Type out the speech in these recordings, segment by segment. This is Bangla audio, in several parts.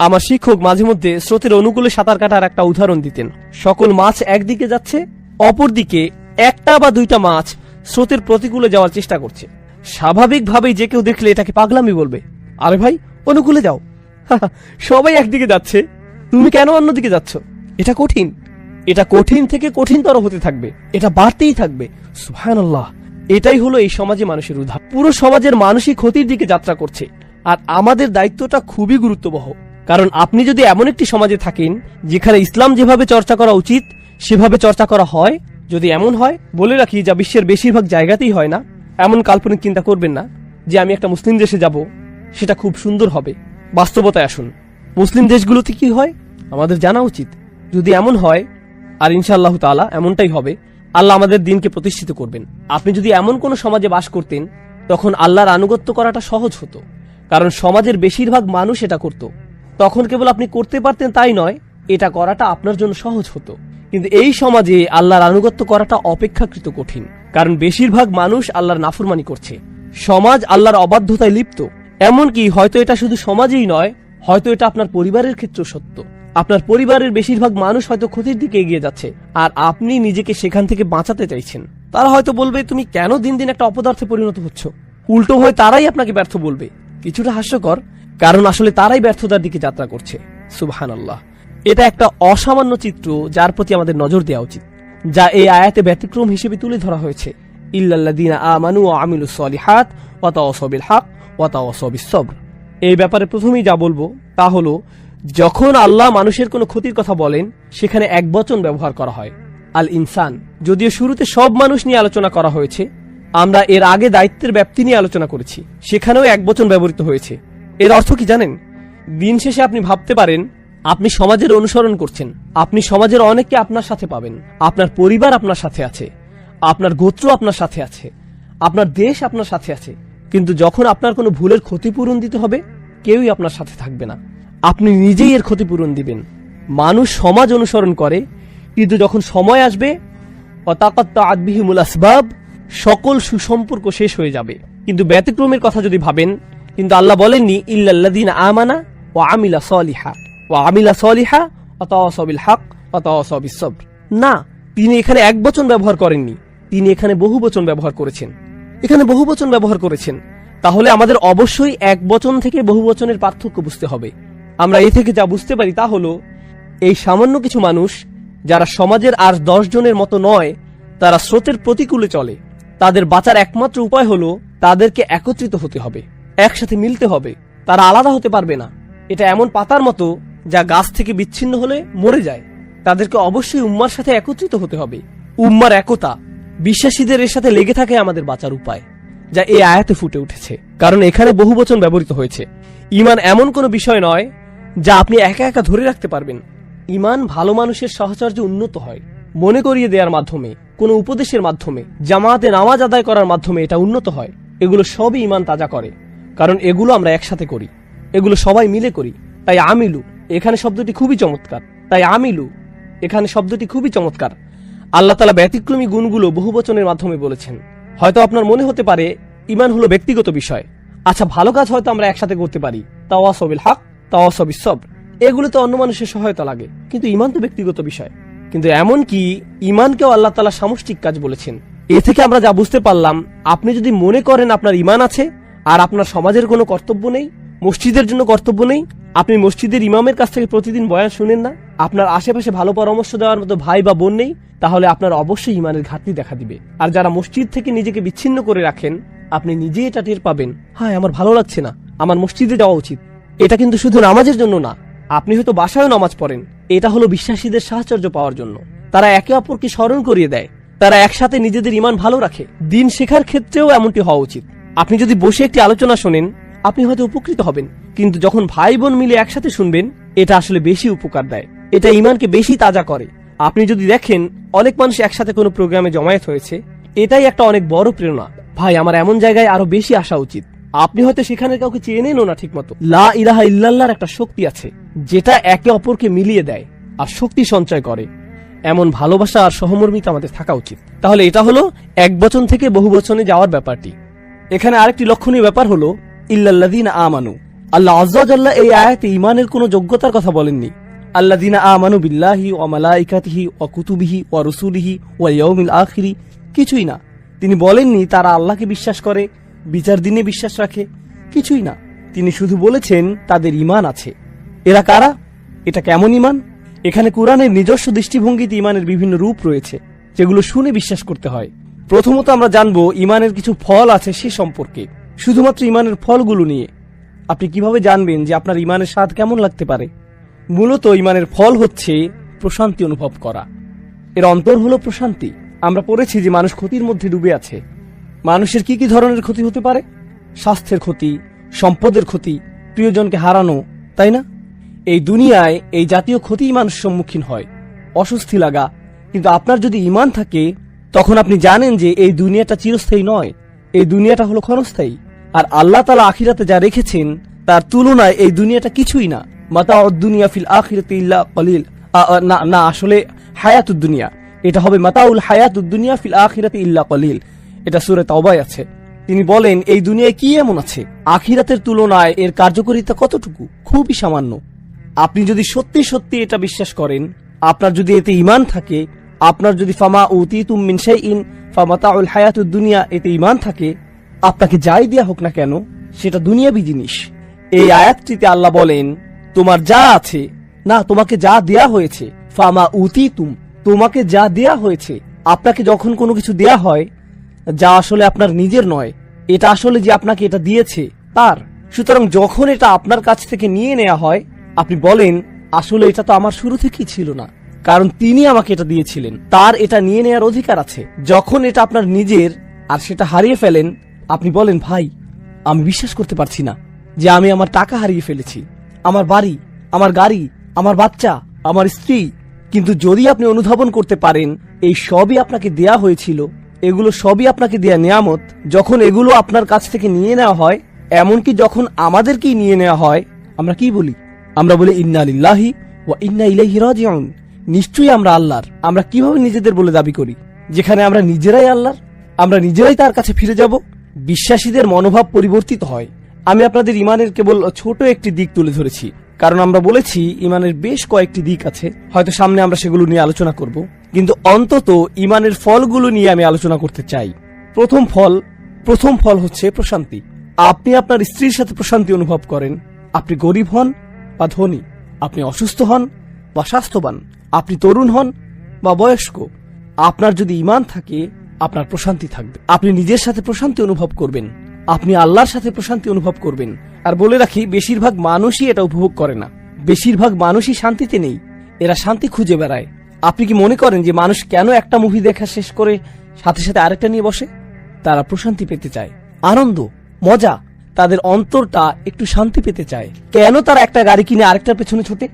আমার শিক্ষক মাঝে মধ্যে স্রোতের অনুকূলে সাঁতার কাটার একটা উদাহরণ দিতেন। সকল মাছ একদিকে যাচ্ছে, অপরদিকে একটা বা দুইটা মাছ স্রোতের প্রতিকূলে যাওয়ার চেষ্টা করছে। স্বাভাবিকভাবেই যে কেউ দেখলে এটাকে পাগলামি বলবে, আরে ভাই অনুকূলে যাও, সবাই একদিকে যাচ্ছে, তুমি কেন অন্যদিকে যাচ্ছ? এটা কঠিন, এটা কঠিন থেকে কঠিনতর হতে থাকবে, এটা বাড়তেই থাকবে। সুবহানাল্লাহ। এটাই হলো এই সমাজে মানুষের উদাহরণ। পুরো সমাজের মানুষই ক্ষতির দিকে যাত্রা করছে, আর আমাদের দায়িত্বটা খুবই গুরুত্ববহ। কারণ আপনি যদি এমন একটি সমাজে থাকেন যেখানে ইসলাম যেভাবে চর্চা করা উচিত সেভাবে চর্চা করা হয়, যদি এমন হয়, বলে রাখি যা বিশ্বের বেশিরভাগ জায়গাতেই হয় না, এমন কাল্পনিক চিন্তা করবেন না যে আমি একটা মুসলিম দেশে যাব, সেটা খুব সুন্দর হবে। বাস্তবতায় আসুন, মুসলিম দেশগুলোতে কি হয় আমাদের জানা উচিত। যদি এমন হয়, আর ইনশাআল্লাহ তাআলা এমনটাই হবে, আল্লাহ আমাদের দিনকে প্রতিষ্ঠিত করবেন। আপনি যদি এমন কোন সমাজে বাস করতেন, তখন আল্লাহর আনুগত্য করাটা সহজ হতো, কারণ সমাজের বেশিরভাগ মানুষ এটা করত। তখন কেবল আপনি করতে পারতেন তাই নয়, এটা করাটা আপনার জন্য সহজ হতো। কিন্তু এই সমাজে আল্লাহর আনুগত্য করাটা অপেক্ষাকৃত কঠিন, কারণ বেশিরভাগ মানুষ আল্লাহর নাফরমানি করছে। সমাজ আল্লাহর অবাধ্যতায় লিপ্ত। এমনকি হয়তো এটা শুধু সমাজেই নয়, হয়তো এটা আপনার পরিবারের ক্ষেত্রেও সত্য। আপনার পরিবারের বেশিরভাগ মানুষ হয়তো ক্ষতির দিকে এগিয়ে যাচ্ছে, আর আপনি নিজেকে সেখান থেকে বাঁচাতে চাইছেন। তারা হয়তো বলবে, তুমি কেন দিন দিন একটা অপদার্থে পরিণত হচ্ছ? উল্টো হয়ে তারাই আপনাকে ব্যর্থ বলবে। কিছুটা হাস্যকর, কারণ আসলে তারাই ব্যর্থতার দিকে যাত্রা করছে। সুবহানাল্লাহ। এটা একটা অসামান্য চিত্র যার প্রতি আমাদের নজর দেওয়া উচিত, যা এই আয়াতে ব্যতিক্রম হিসেবে তুলে ধরা হয়েছে। ইল্লাল্লাযীনা আমানু ওয়া আমিলুস সলিহাত ওয়া তাওয়াসাউ বিল হক ওয়া তাওয়াসাউ বিস সবর। এই ব্যাপারে প্রথমেই যা বলবো তা হলো, যখন আল্লাহ মানুষের কোনো ক্ষতির কথা বলেন, সেখানে একবচন ব্যবহার করা হয়, আল ইনসান। যদিও শুরুতে সব মানুষ নিয়ে আলোচনা করা হয়েছে, আমরা এর আগে দায়িত্বের ব্যাপ্তি নিয়ে আলোচনা করেছি, সেখানেও একবচন ব্যবহৃত হয়েছে। এর অর্থ কি জানেন? দিন শেষে আপনি ভাবতে পারেন আপনি সমাজের অনুসরণ করছেন, আপনি সমাজের অনেককে আপনার সাথে পাবেন, আপনার পরিবার আপনার সাথে আছে, আপনার গোত্র আপনার সাথে আছে, আপনার দেশ আপনার সাথে আছে, কিন্তু যখন আপনার কোনো ভুলের ক্ষতিপূরণ দিতে হবে, কেউই আপনার সাথে থাকবে না, আপনি নিজেই এর ক্ষতিপূরণ দিবেন। মানুষ সমাজ অনুসরণ করে, কিন্তু যখন সময় আসবে, ওয়াতাকাত্তাআত বিহিমুল আসবাব, সকল সুসম্পর্ক শেষ হয়ে যাবে। কিন্তু ব্যতিক্রমের কথা যদি ভাবেন, কিন্তু আল্লাহ বলেননি ইল্লাল্লাযীনা আমানা ওয়া আমিলা সলিহা ওয়া তাওয়াসাউ বিল হক ওয়া তাওয়াসাউ বিস সবর। না, তিনি এখানে একবচন ব্যবহার করেননি, তিনি এখানে বহুবচন ব্যবহার করেছেন। তাহলে আমাদের অবশ্যই একবচন থেকে বহুবচনের পার্থক্য বুঝতে হবে। আমরা এ থেকে যা বুঝতে পারি তা হলো, এই সামান্য কিছু মানুষ যারা সমাজের আর 10 জনের মতো নয়, তারা স্রোতের প্রতিকূলে চলে, তাদের বাঁচার একমাত্র উপায় হলো তাদেরকে একত্রিত হতে হবে, একসাথে মিলতে হবে। তারা আলাদা হতে পারবে না। এটা এমন পাতার মতো যা গাছ থেকে বিচ্ছিন্ন হলে মরে যায়। তাদেরকে অবশ্যই উম্মার সাথে একত্রিত হতে হবে। উম্মার একতা, বিশ্বাসীদের এর সাথে লেগে থাকে আমাদের বাঁচার উপায়, যা এই আয়াতে ফুটে উঠেছে। কারণ এখানে বহুবচন ব্যবহৃত হয়েছে। ঈমান এমন কোনো বিষয় নয় যা আপনি একা একা ধরে রাখতে পারবেন। ঈমান ভালো মানুষের সাহচর্য উন্নত হয়, মনে করিয়ে দেওয়ার মাধ্যমে, কোনো উপদেশের মাধ্যমে, জামাতে নামাজ আদায় করার মাধ্যমে এটা উন্নত হয়। এগুলো সবই ঈমান তাজা করে, কারণ এগুলো আমরা একসাথে করি, এগুলো সবাই মিলে করি। তাই আমিলু এখানে শব্দটি খুবই চমৎকার। আল্লাহ তাআলা ব্যতিক্রমী গুণগুলো বহুবচনের মাধ্যমে বলেছেন। হয়তো আপনার মনে হতে পারে ঈমান হলো ব্যক্তিগত বিষয়। আচ্ছা, ভালো কাজ হয়তো আমরা একসাথে করতে পারি, তাওয়াসাউ বিল হক, তাওয়াসাউ বিস সবর, এগুলোতে অন্য মানুষের সহায়তা লাগে, কিন্তু ঈমান তো ব্যক্তিগত বিষয়। কিন্তু এমন কি ঈমানকেও আল্লাহ তাআলা সামষ্টিক কাজ বলেছেন। এ থেকে আমরা যা বুঝতে পারলাম, আপনি যদি মনে করেন আপনার ঈমান আছে আর আপনার সমাজের কোনো কর্তব্য নেই, মসজিদের জন্য কর্তব্য নেই, আপনি মসজিদের ইমামের কাছ থেকে প্রতিদিন বয়ান শুনেন না, আপনার আশেপাশে ভালো পরামর্শ দেওয়ার মতো ভাই বা বোন নেই, তাহলে আপনার অবশ্যই ঈমানের ঘাটতি দেখা দিবে। আর যারা মসজিদ থেকে নিজেকে বিচ্ছিন্ন করে রাখেন, আপনি নিজে এটা টের পাবেন, হ্যাঁ আমার ভালো লাগছে না, আমার মসজিদে যাওয়া উচিত। এটা কিন্তু শুধু নামাজের জন্য না, আপনি হয়তো বাসায়ও নামাজ পড়েন, এটা হলো বিশ্বাসীদের সাহচর্য পাওয়ার জন্য। তারা একে অপরকে স্মরণ করিয়ে দেয়, তারা একসাথে নিজেদের ঈমান ভালো রাখে। দিন শেখার ক্ষেত্রেও এমনটি হওয়া উচিত। আপনি যদি বসে একটি আলোচনা শোনেন, আপনি হয়তো উপকৃত হবেন, কিন্তু যখন ভাই বোন মিলে একসাথে শুনবেন, এটা আসলে বেশি উপকার দেয়, এটা ঈমানকে বেশি তাজা করে। আপনি যদি দেখেন অনেক মানুষ একসাথে কোনো প্রোগ্রামে জমায়েত হয়েছে, এটাই একটা অনেক বড় প্রেরণা। ভাই, আমার এমন জায়গায় আরো বেশি আসা উচিত। আপনি হয়তো সেখানে কাউকে চেনেনও না ঠিক মতো। লা ইলাহা ইল্লাল্লাহর একটা শক্তি আছে, যেটা একে অপরকে মিলিয়ে দেয় আর শক্তি সঞ্চয় করে। এমন ভালোবাসা আর সহমর্মিতা আমাদের থাকা উচিত। তাহলে এটা হলো একবচন থেকে বহুবচনে যাওয়ার ব্যাপারটি। এখানে আরেকটি লক্ষণীয় ব্যাপার হলো ইল্লাল্লাযীনা আমানু। আল্লাহ আযজা ওয়া জাল্লা এই আয়াতে ঈমানের কোনো যোগ্যতার কথা বলেননি। আল্লাযীনা আমানু বিল্লাহি ওয়া মালাইকাতিহি ওয়া কুতুবিহি ওয়া রুসুলিহি ওয়াল ইয়াউমিল আখিরি, কিছুই না। তিনি বলেননি তারা আল্লাহকে বিশ্বাস করে, বিচার দিনে বিশ্বাস রাখে, কিছুই না। তিনি শুধু বলেছেন তাদের ঈমান আছে। এরা কারা? এটা কেমন ঈমান? এখানে কোরআনের নিজস্ব দৃষ্টিভঙ্গিতে ঈমানের বিভিন্ন রূপ রয়েছে, যেগুলো শুনে বিশ্বাস করতে হয়। প্রথমত আমরা জানবো ঈমানের কিছু ফল আছে সে সম্পর্কে। শুধুমাত্র ঈমানের ফলগুলো নিয়ে আপনি কিভাবে জানবেন যে আপনার ঈমানের স্বাদ কেমন লাগতে পারে? মূলত ঈমানের ফল হচ্ছে প্রশান্তি অনুভব করা। এর অন্তর হলো প্রশান্তি। আমরা পড়েছি যে মানুষ ক্ষতির মধ্যে ডুবে আছে। মানুষের কি কি ধরনের ক্ষতি হতে পারে? স্বাস্থ্যের ক্ষতি, সম্পদের ক্ষতি, প্রিয়জনকে হারানো, তাই না? এই দুনিয়ায় এই জাতীয় ক্ষতিই মানুষ সম্মুখীন হয়, অস্বস্তি লাগা। কিন্তু আপনার যদি ঈমান থাকে তখন আপনি জানেন যে এই দুনিয়াটা চিরস্থায়ী নয়, এই দুনিয়াটা হলো ক্ষণস্থায়ী। আর আল্লাহ তাআলা আখিরাতে যা রেখেছেন তার তুলনায় এই দুনিয়াটা কিছুই না। মাতাউদ দুনিয়া ফিল আখিরাতি ইল্লা কলিল। না, আসলে হায়াতুদ দুনিয়া, এটা হবে মাতাউল হায়াতুদ দুনিয়া ফিল আখিরাতি ইল্লা কলিল। এটা সূরা তাওবায় আছে। তিনি বলেন এই দুনিয়ায় কি এমন আছে আখিরাতের তুলনায় এর কার্যকারিতা কতটুকু? খুবই সামান্য। আপনি যদি সত্যি সত্যি এটা বিশ্বাস করেন, আপনার যদি এতে ঈমান থাকে, আপনার যদি ফামা উতিতুম মিন শাইইন ফামাতাউল হায়াতুদ দুনিয়া এতে ঈমান থাকে, আপনাকে যাই দেয়া হোক না কেন সেটা দুনিয়াবি জিনিস। এই আয়াতটিতে আল্লাহ বলেন তোমার যা আছে, না, তোমাকে যা দেয়া হয়েছে, ফামা উতিতুম, তোমাকে যা দেয়া হয়েছে। আপনাকে যখন কোনো কিছু দেয়া হয় যা আসলে আপনার নিজের নয়, এটা আসলে যে আপনাকে এটা দিয়েছে তার। সুতরাং যখন এটা আপনার কাছ থেকে নিয়ে নেওয়া হয়, আপনি বলেন আসলে এটা তো আমার শুরু থেকেই ছিল না, কারণ তিনি আমাকে এটা দিয়েছিলেন, তার এটা নিয়ে নেওয়ার অধিকার আছে। যখন এটা আপনার নিজের আর সেটা হারিয়ে ফেলেন, আপনি বলেন ভাই আমি বিশ্বাস করতে পারছি না যে আমি আমার টাকা হারিয়ে ফেলেছি, আমার বাড়ি, আমার গাড়ি, আমার বাচ্চা, আমার স্ত্রী। কিন্তু যদি আপনি অনুধাবন করতে পারেন এই সবই আপনাকে দেয়া হয়েছিল, এগুলো সবই আপনাকে দেয়া নিয়ামত, যখন এগুলো আপনার কাছ থেকে নিয়ে নেওয়া হয়, এমনকি যখন আমাদেরকেই নিয়ে নেওয়া হয়, আমরা কি বলি? আমরা বলি ইন্না লিল্লাহি ওয়া ইন্না ইলাইহি রাজিউন। নিশ্চয়ই আমরা আল্লাহর। আমরা কিভাবে নিজেদের বলে দাবি করি, যেখানে আমরা নিজেরাই আল্লাহর, আমরা নিজেরাই তার কাছে ফিরে যাব? বিশ্বাসীদের মনোভাব পরিবর্তিত হয়। আমি আপনাদের ঈমানের কেবল ছোট একটি দিক তুলে ধরেছি, কারণ আমরা বলেছি ঈমানের বেশ কয়েকটি দিক আছে, হয়তো সামনে আমরা সেগুলো নিয়ে আলোচনা করব, কিন্তু অন্তত ঈমানের ফলগুলো নিয়ে আমি আলোচনা করতে চাই। প্রথম ফল হচ্ছে প্রশান্তি। আপনি আপনার স্ত্রীর সাথে প্রশান্তি অনুভব করেন। আপনি গরিব হন বা ধনী, আপনি অসুস্থ হন বা স্বাস্থ্যবান, আপনি তরুণ হন বা বয়স্ক, আপনার যদি ঈমান থাকে আপনার প্রশান্তি থাকবে। আপনি নিজের সাথে প্রশান্তি অনুভব করবেন, আপনি আল্লাহর সাথে প্রশান্তি অনুভব করবেন। আর বলে রাখি, বেশিরভাগ মানুষই এটা উপভোগ করে না, বেশিরভাগ মানুষই শান্তিতে নেই, এরা শান্তি খুঁজে বেড়ায়। আপনি কি মনে করেন যে মানুষ কেন একটা মুভি দেখা শেষ করে সাথে সাথে আরেকটা নিয়ে বসে? তারা প্রশান্তি পেতে চায়, আনন্দ, মজা, তাদের অন্তরটা একটু শান্তি পেতে চায়। কেন তারা একটা গাড়ি কিনে আরেকটার পেছনে ছোটে,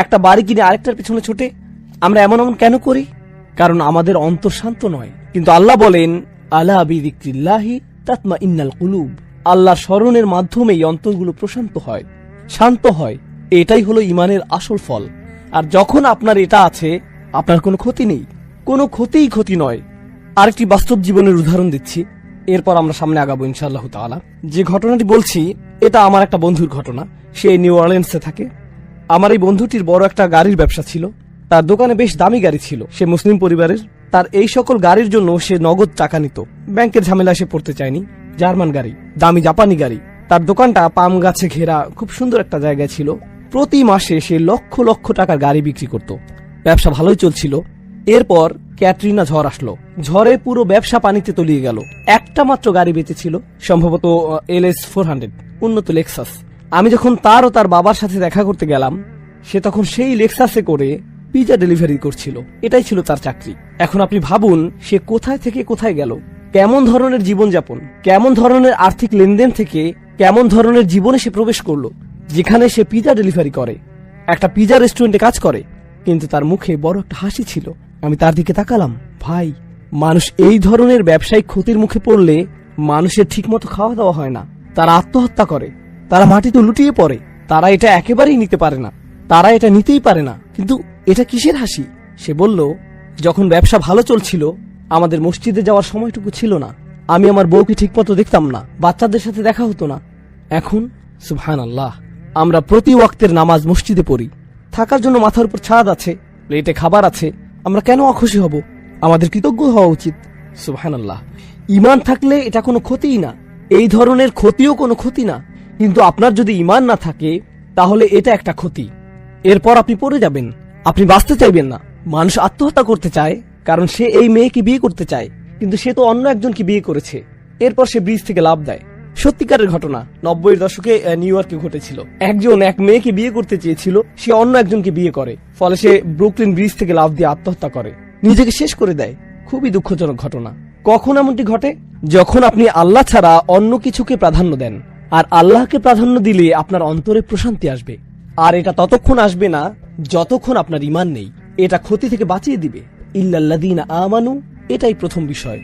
একটা বাড়ি কিনে আরেকটার পেছনে ছোটে? আমরা এমন কেন করি? কারণ আমাদের অন্তর শান্ত নয়। কিন্তু আল্লাহ বলেন আলা বিযিকরিল্লাহি তাতমাইন্নাল কুলুব, আল্লাহর স্মরণের মাধ্যমে এই অন্তরগুলো প্রশান্ত হয়, শান্ত হয়। এটাই হলো ঈমানের আসল ফল। আর যখন আপনার এটা আছে, আপনার কোনো ক্ষতি নেই, কোনো ক্ষতিই ক্ষতি নয়। আরেকটি বাস্তব জীবনের উদাহরণ দিচ্ছি, এরপর আমরা সামনে আগাবো ইনশাআল্লাহ তাআলা। যে ঘটনাটি বলছি এটা আমার একটা বন্ধুর ঘটনা। সে নিউ অরলিন্সে থাকে। আমার এই বন্ধুটির বড় একটা গাড়ির ব্যবসা ছিল, তার দোকানে বেশ দামি গাড়ি ছিল। সে মুসলিম পরিবারের। তার এই সকল গাড়ির জন্য সে নগদ টাকা নিত, ব্যাংকের ঝামেলা সে পড়তে চায়নি। জার্মান গাড়ি, দামি জাপানি গাড়ি। তার দোকানটা পাম গাছে ঘেরা খুব সুন্দর একটা জায়গায় ছিল। প্রতি মাসে সে লক্ষ লক্ষ টাকার গাড়ি বিক্রি করত। ব্যবসা ভালোই চলছিল। এরপর ক্যাটরিনা ঝড় আসলো। ঝড়ে পুরো ব্যবসা পানিতে তলিয়ে গেল। একটা মাত্র গাড়ি বেঁচেছিল, সম্ভবত LS 400, উন্নত লেক্সাস। আমি যখন তার ও তার বাবার সাথে দেখা করতে গেলাম, সে তখন সেই লেক্সাসে করে পিজা ডেলিভারি করছিল। এটাই ছিল তার চাকরি। এখন আপনি ভাবুন সে কোথায় থেকে কোথায় গেল, কেমন ধরনের জীবনযাপন, কেমন ধরনের আর্থিক লেনদেন থেকে কেমন ধরনের জীবনে সে প্রবেশ করলো, যেখানে সে পিজা ডেলিভারি করে, একটা পিজা রেস্টুরেন্টে কাজ করে, কিন্তু তার মুখে বড় একটা হাসি ছিল। আমি তার দিকে তাকালাম। ভাই, মানুষ এই ধরনের ব্যবসায়িক ক্ষতির মুখে পড়লে মানুষের ঠিকমতো খাওয়া দাওয়া হয় না, তারা আত্মহত্যা করে, তারা মাটিতে লুটিয়ে পড়ে, তারা এটা একেবারেই নিতে পারে না, তারা এটা নিতেই পারে না। কিন্তু এটা কিসের হাসি? সে বলল, যখন ব্যবসা ভালো চলছিল আমাদের মসজিদে যাওয়ার সময়টুকু ছিল না, আমি আমার বউকে ঠিকমতো দেখতাম না, বাচ্চাদের সাথে দেখা হতো না। এখন সুবহানাল্লাহ, আমরা প্রতি ওয়াক্তের নামাজ মসজিদে পড়ি, থাকার জন্য মাথার উপর ছাদ আছে, প্লেটে খাবার আছে, আমরা কেন অখুশি হব? আমাদের কৃতজ্ঞ হওয়া উচিত। সুবহানাল্লাহ, ঈমান থাকলে এটা কোনো ক্ষতিই না, এই ধরনের ক্ষতিও কোনো ক্ষতি না। কিন্তু আপনার যদি ঈমান না থাকে তাহলে এটা একটা ক্ষতি। এরপর আপনি পড়ে যাবেন, আপনি বাঁচতে চাইবেন না। মানুষ আত্মহত্যা করতে চায় কারণ সে এই মেয়েকে বিয়ে করতে চায়, কিন্তু সে তো অন্য একজনকে বিয়ে করেছে। এরপর সে ব্রিজ থেকে লাফ দেয়। সত্যিকারের ঘটনা, 90-এর দশকে নিউ ইয়র্কে ঘটেছিল। একজন এক মেয়েকে বিয়ে করতে চেয়েছিল, সে অন্য একজনকে বিয়ে করে, ফলে সে ব্রুকলিন ব্রিজ থেকে লাফ দিয়ে আত্মহত্যা করে, নিজেকে শেষ করে দেয়। খুবই দুঃখজনক ঘটনা। কখন এমনটি ঘটে? যখন আপনি আল্লাহ ছাড়া অন্য কিছুকে প্রাধান্য দেন। আর আল্লাহকে প্রাধান্য দিলে আপনার অন্তরে প্রশান্তি আসবে। আর এটা ততক্ষণ আসবে না যতক্ষণ আপনার ঈমান নেই। এটা ক্ষতি থেকে বাঁচিয়ে দিবে। ইল্লাল্লাযীনা আমানু, এটাই প্রথম বিষয়।